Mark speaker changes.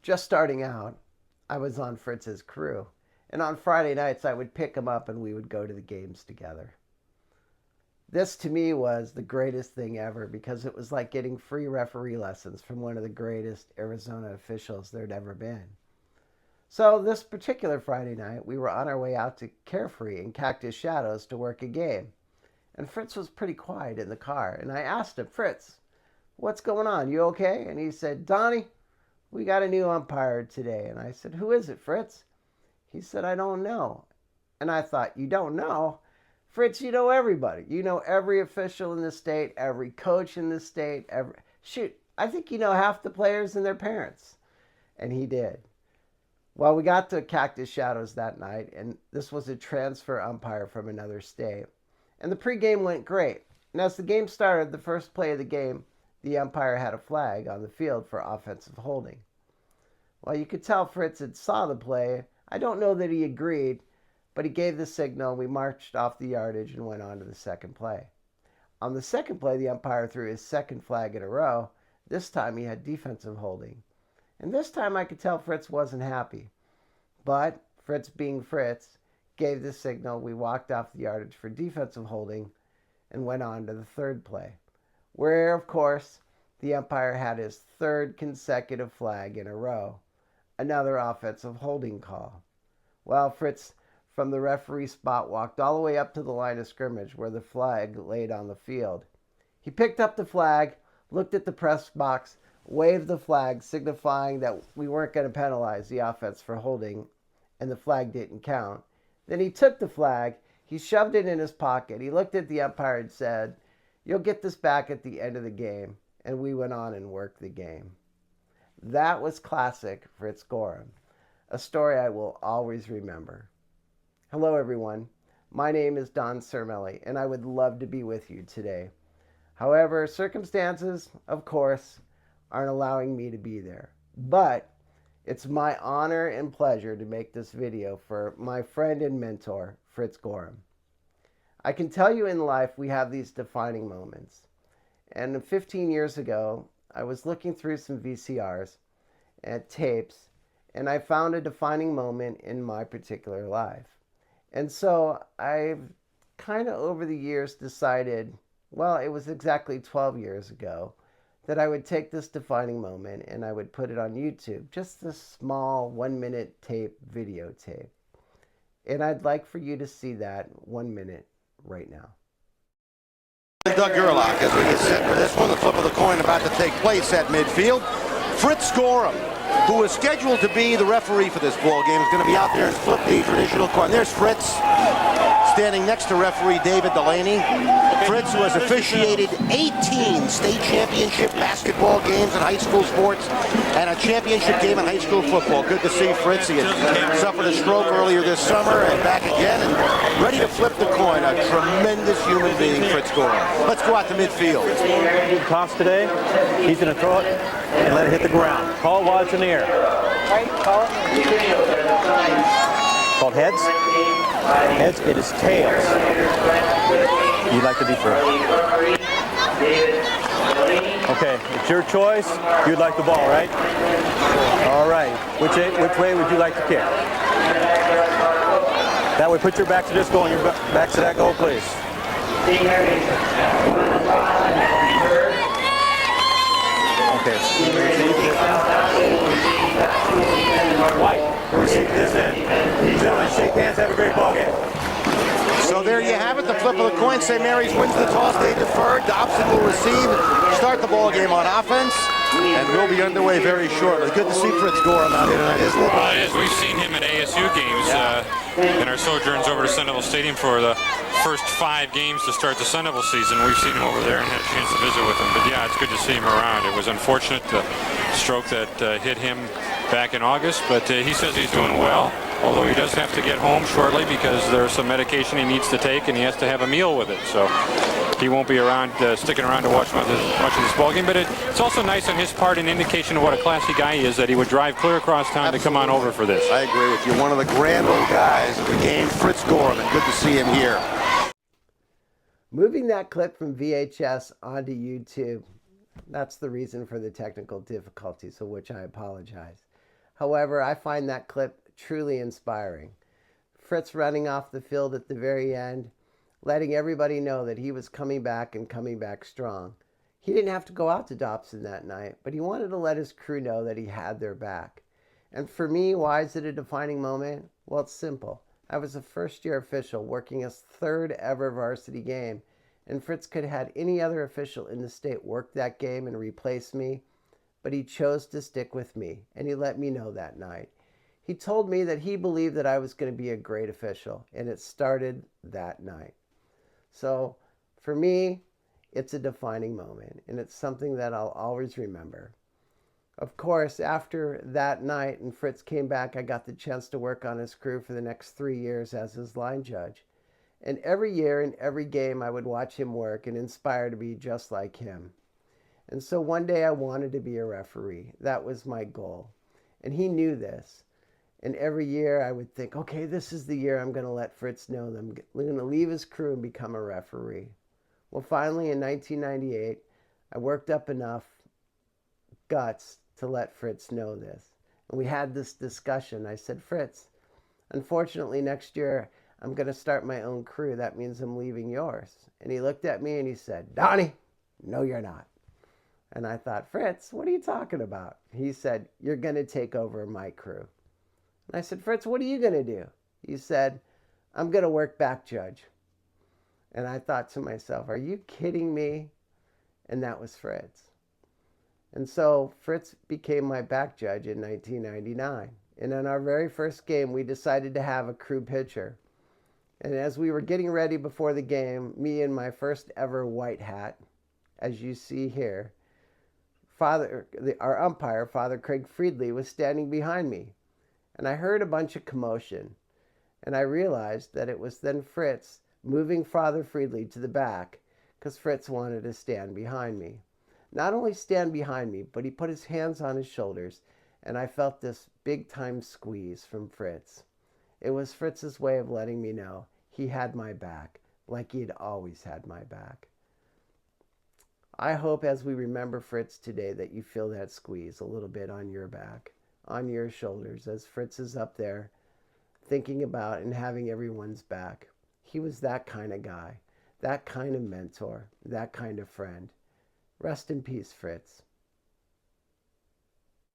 Speaker 1: Just starting out, I was on Fritz's crew, and on Friday nights I would pick him up and we would go to the games together. This to me was the greatest thing ever because it was like getting free referee lessons from one of the greatest Arizona officials there'd ever been. So this particular Friday night, we were on our way out to Carefree in Cactus Shadows to work a game. And Fritz was pretty quiet in the car, and I asked him, "Fritz, what's going on? You okay?" And he said, "Donnie, we got a new umpire today." And I said, "Who is it, Fritz?" He said, "I don't know." And I thought, "You don't know? Fritz, you know everybody. You know every official in the state, every coach in the state, shoot, I think you know half the players and their parents." And he did. Well, we got to Cactus Shadows that night, and this was a transfer umpire from another state. And the pregame went great. And as the game started, the first play of the game, the umpire had a flag on the field for offensive holding. Well, you could tell Fritz had saw the play. I don't know that he agreed, but he gave the signal. We marched off the yardage and went on to the second play. On the second play, the umpire threw his second flag in a row. This time he had defensive holding. And this time I could tell Fritz wasn't happy. But Fritz, being Fritz, gave the signal. We walked off the yardage for defensive holding and went on to the third play, where, of course, the umpire had his third consecutive flag in a row. Another offensive holding call. Well, Fritz, from the referee spot, walked all the way up to the line of scrimmage where the flag laid on the field. He picked up the flag, looked at the press box, waved the flag, signifying that we weren't going to penalize the offense for holding, and the flag didn't count. Then he took the flag, he shoved it in his pocket, he looked at the umpire and said, "You'll get this back at the end of the game," and we went on and worked the game. That was classic Fritz Goreham, a story I will always remember. Hello, everyone. My name is Don Cermelli, and I would love to be with you today. However, circumstances, of course, aren't allowing me to be there. But it's my honor and pleasure to make this video for my friend and mentor, Fritz Goreham. I can tell you in life we have these defining moments. And 15 years ago, I was looking through some VCRs and tapes, and I found a defining moment in my particular life. And so I've kind of over the years decided, well, it was exactly 12 years ago, that I would take this defining moment and I would put it on YouTube, just this small 1-minute tape, videotape. And I'd like for you to see that 1 minute right now.
Speaker 2: Doug Gerlach, as we get set for this one, the flip of the coin about to take place at midfield. Fritz Goreham, who is scheduled to be the referee for this ball game, is going to be out there and flip the traditional coin. There's Fritz, standing next to referee David Delaney. Fritz, who has officiated 18 state championship basketball games in high school sports and a championship game in high school football. Good to see Fritz. He had suffered a stroke earlier this summer and back again and ready to flip the coin. A tremendous human being, Fritz Goreham. Let's go out to midfield.
Speaker 3: Toss today. He's going to throw it and let it hit the ground. Call while it's in the air. Called heads? Heads, it is tails. You'd like to be first. Okay, it's your choice. You'd like the ball, right? All right. Which way would you like to kick? That way, put your back to this goal and your back to that goal, please. Okay. Shake hands, have a great ball game.
Speaker 2: So there you have it, the flip of the coin. St. Mary's wins the toss, they deferred. Dobson will receive, start the ball game on offense, and we'll be underway very shortly. Good to see Fritz Goreham out here tonight, isn't it?
Speaker 4: As we've seen him at ASU games in our sojourns over to Sun Devil Stadium for the first 5 games to start the Sun Devil season. We've seen him over there and had a chance to visit with him. But yeah, it's good to see him around. It was unfortunate, the stroke that hit him back in August, but he says he's doing well. Although he does have to get home shortly because there's some medication he needs to take and he has to have a meal with it. So he won't be around, sticking around to watch much of this ball game. But it's also nice on his part, an indication of what a classy guy he is, that he would drive clear across town to come on over for this.
Speaker 2: I agree with you. One of the grand old guys of the game, Fritz Goreham, and good to see him here.
Speaker 1: Moving that clip from VHS onto YouTube, that's the reason for the technical difficulties, for which I apologize. However, I find that clip truly inspiring. Fritz running off the field at the very end, letting everybody know that he was coming back and coming back strong. He didn't have to go out to Dobson that night, but he wanted to let his crew know that he had their back. And for me, why is it a defining moment? Well, it's simple. I was a first-year official working his third ever varsity game, and Fritz could have had any other official in the state work that game and replace me, but he chose to stick with me, and he let me know that night. He told me that he believed that I was going to be a great official, and it started that night. So, for me, it's a defining moment, and it's something that I'll always remember. Of course, after that night and Fritz came back, I got the chance to work on his crew for the next 3 years as his line judge. And every year in every game, I would watch him work and inspire to be just like him. And so one day I wanted to be a referee. That was my goal. And he knew this. And every year I would think, okay, this is the year I'm going to let Fritz know that I'm going to leave his crew and become a referee. Well, finally in 1998, I worked up enough guts to let Fritz know this. And we had this discussion. I said, Fritz, unfortunately next year I'm going to start my own crew. That means I'm leaving yours. And he looked at me and he said, Donnie, no, you're not. And I thought, Fritz, what are you talking about? He said, you're going to take over my crew. And I said, Fritz, what are you going to do? He said, I'm going to work back judge. And I thought to myself, are you kidding me? And that was Fritz. And so Fritz became my back judge in 1999. And in our very first game, we decided to have a crew pitcher. And as we were getting ready before the game, me in my first ever white hat, as you see here, our umpire, Father Craig Friedley, was standing behind me. And I heard a bunch of commotion. And I realized that it was then Fritz moving Father Friedley to the back because Fritz wanted to stand behind me. Not only stand behind me, but he put his hands on his shoulders, and I felt this big-time squeeze from Fritz. It was Fritz's way of letting me know he had my back, like he had always had my back. I hope as we remember Fritz today that you feel that squeeze a little bit on your back, on your shoulders, as Fritz is up there thinking about and having everyone's back. He was that kind of guy, that kind of mentor, that kind of friend. Rest in peace, Fritz.